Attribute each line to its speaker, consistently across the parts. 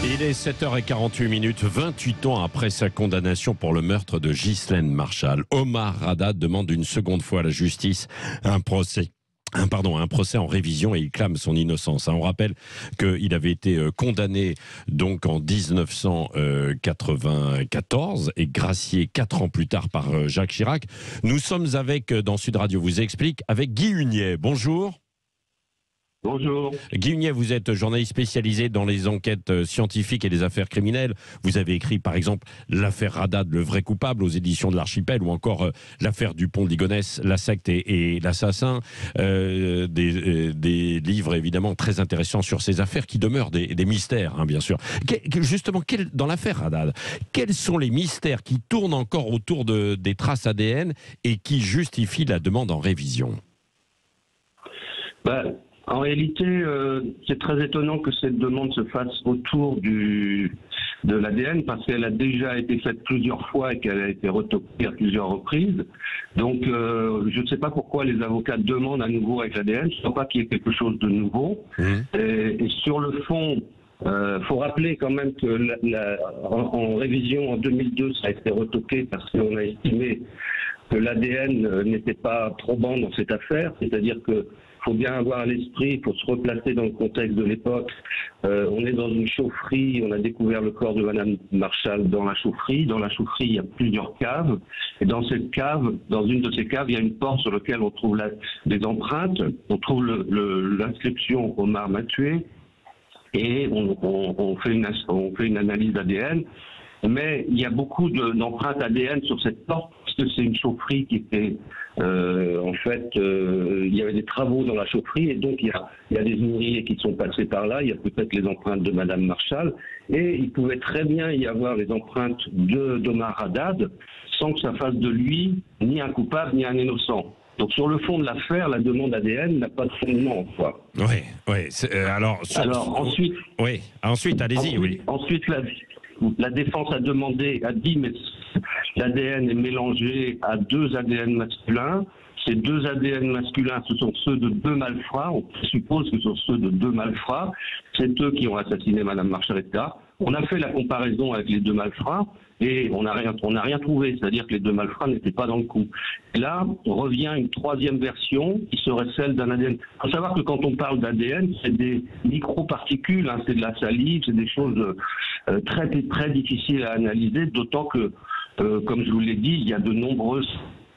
Speaker 1: Il est 7h48, 28 ans après sa condamnation pour le meurtre de Ghislaine Marchal. Omar Haddad demande une seconde fois à la justice un procès en révision et il clame son innocence. On rappelle qu'il avait été condamné donc en 1994 et gracié 4 ans plus tard par Jacques Chirac. Nous sommes dans Sud Radio vous explique, avec Guy Hunier. Bonjour.
Speaker 2: Bonjour.
Speaker 1: Guy Hunier, vous êtes journaliste spécialisé dans les enquêtes scientifiques et les affaires criminelles. Vous avez écrit par exemple l'affaire Haddad, le vrai coupable aux éditions de l'Archipel, ou encore l'affaire Dupont de Ligonnès, la secte et l'assassin. Des livres évidemment très intéressants sur ces affaires qui demeurent des mystères, bien sûr. Justement, dans l'affaire Haddad, quels sont les mystères qui tournent encore autour des traces ADN et qui justifient la demande en révision?
Speaker 2: En réalité, c'est très étonnant que cette demande se fasse autour de l'ADN parce qu'elle a déjà été faite plusieurs fois et qu'elle a été retoquée à plusieurs reprises. Donc, je ne sais pas pourquoi les avocats demandent à nouveau avec l'ADN. Je ne crois pas qu'il y ait quelque chose de nouveau. Et sur le fond, faut rappeler quand même que en révision en 2002, ça a été retoqué parce qu'on a estimé que l'ADN n'était pas probant dans cette affaire, c'est-à-dire que faut bien avoir à l'esprit, il faut se replacer dans le contexte de l'époque. On est dans une chaufferie, on a découvert le corps de Madame Marchal dans la chaufferie. Dans la chaufferie, il y a plusieurs caves. Et dans cette cave, dans une de ces caves, il y a une porte sur laquelle on trouve des empreintes. On trouve l'inscription Omar m'a tué. Et on fait une analyse ADN. Mais il y a beaucoup d'empreintes ADN sur cette porte, parce que c'est une chaufferie qui était... il y avait des travaux dans la chaufferie, et donc il y a des ouvriers qui sont passés par là. Il y a peut-être les empreintes de Madame Marchal, et il pouvait très bien y avoir les empreintes d'Omar Haddad, sans que ça fasse de lui ni un coupable, ni un innocent. Donc sur le fond de l'affaire, la demande ADN n'a pas de fondement, quoi.
Speaker 1: Oui. Alors ensuite... Oui, ensuite, allez-y, oui.
Speaker 2: Ensuite, la défense a dit, mais l'ADN est mélangé à 2 ADN masculins. Ces 2 ADN masculins, ce sont ceux de 2 malfrats. On suppose que ce sont ceux de 2 malfrats. C'est eux qui ont assassiné Madame Marchal, etc. On a fait la comparaison avec les 2 malfrats et on n'a rien trouvé. C'est-à-dire que les 2 malfrats n'étaient pas dans le coup. Et là, revient une 3e version qui serait celle d'un ADN. Il faut savoir que quand on parle d'ADN, c'est des microparticules, c'est de la salive, c'est des choses très, très difficiles à analyser, d'autant que, comme je vous l'ai dit, il y a de nombreuses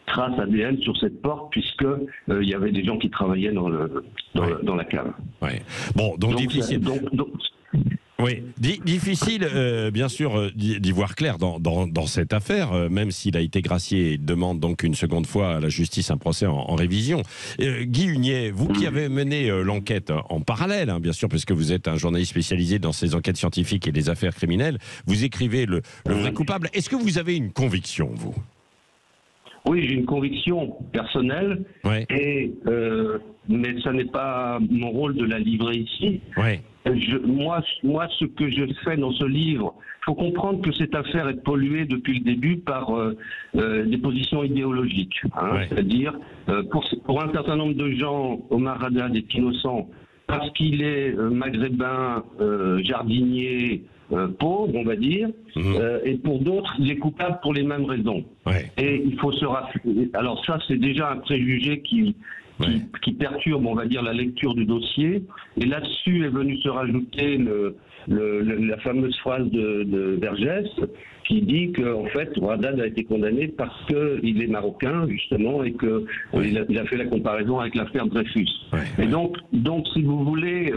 Speaker 2: traces ADN sur cette porte, puisque il y avait des gens qui travaillaient dans la cave.
Speaker 1: Bon, donc difficile. Oui, difficile, bien sûr, d'y voir clair dans cette affaire, même s'il a été gracié et demande donc une seconde fois à la justice un procès en révision. Guy Hunier, vous qui avez mené l'enquête en parallèle, bien sûr, parce que vous êtes un journaliste spécialisé dans ces enquêtes scientifiques et les affaires criminelles, vous écrivez le vrai coupable. Est-ce que vous avez une conviction, vous ?
Speaker 2: Oui, j'ai une conviction personnelle, mais ça n'est pas mon rôle de la livrer ici. Moi, ce que je fais dans ce livre, il faut comprendre que cette affaire est polluée depuis le début par des positions idéologiques. C'est-à-dire, pour un certain nombre de gens, Omar Haddad est innocent parce qu'il est maghrébin, jardinier, pauvre, on va dire, et pour d'autres, il est coupable pour les mêmes raisons. Et il faut se rappeler. Alors ça, c'est déjà un préjugé qui perturbe, on va dire, la lecture du dossier. Et là-dessus est venue se rajouter la fameuse phrase de Vergès qui dit qu'en fait, Haddad a été condamné parce qu'il est marocain, justement, et qu'il a fait la comparaison avec l'affaire Dreyfus. Et donc, si vous voulez,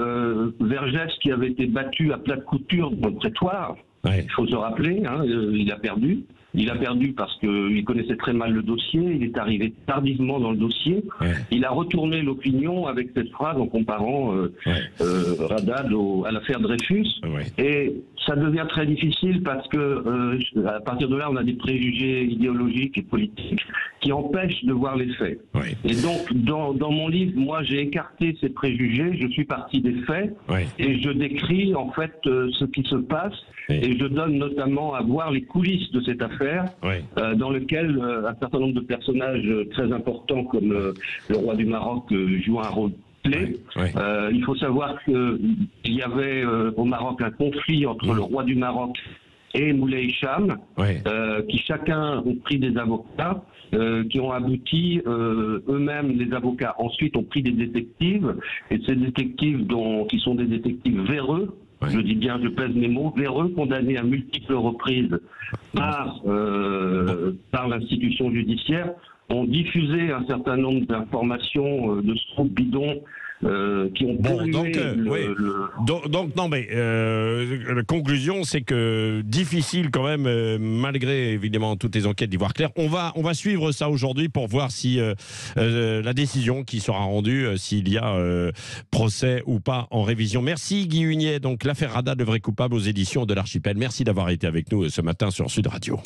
Speaker 2: Vergès, qui avait été battu à plat de couture dans le prétoire, il faut se rappeler, il a perdu. Il a perdu parce qu'il connaissait très mal le dossier, il est arrivé tardivement dans le dossier. Il a retourné l'opinion avec cette phrase en comparant Haddad à l'affaire Dreyfus. Et ça devient très difficile parce que à partir de là, on a des préjugés idéologiques et politiques qui empêchent de voir les faits. Et donc, dans mon livre, moi, j'ai écarté ces préjugés, je suis parti des faits et je décris en fait ce qui se passe et je donne notamment à voir les coulisses de cette affaire dans lequel un certain nombre de personnages très importants comme le roi du Maroc jouent un rôle clé. Il faut savoir qu'il y avait au Maroc un conflit entre le roi du Maroc et Moulay Hicham, qui chacun ont pris des avocats, qui ont abouti, eux-mêmes, les avocats, ensuite ont pris des détectives, et ces détectives qui sont des détectives véreux, je dis bien, je pèse mes mots, véreux, condamnés à multiples reprises par l'institution judiciaire, ont diffusé un certain nombre d'informations de ce bidon qui ont
Speaker 1: donc non mais la conclusion c'est que difficile quand même malgré évidemment toutes les enquêtes d'Ivoire Clair. On va suivre ça aujourd'hui pour voir si la décision qui sera rendue, s'il y a procès ou pas en révision. Merci Guy Hunier. Donc l'affaire Rada de vrai coupable aux éditions de l'Archipel. Merci d'avoir été avec nous ce matin sur Sud Radio.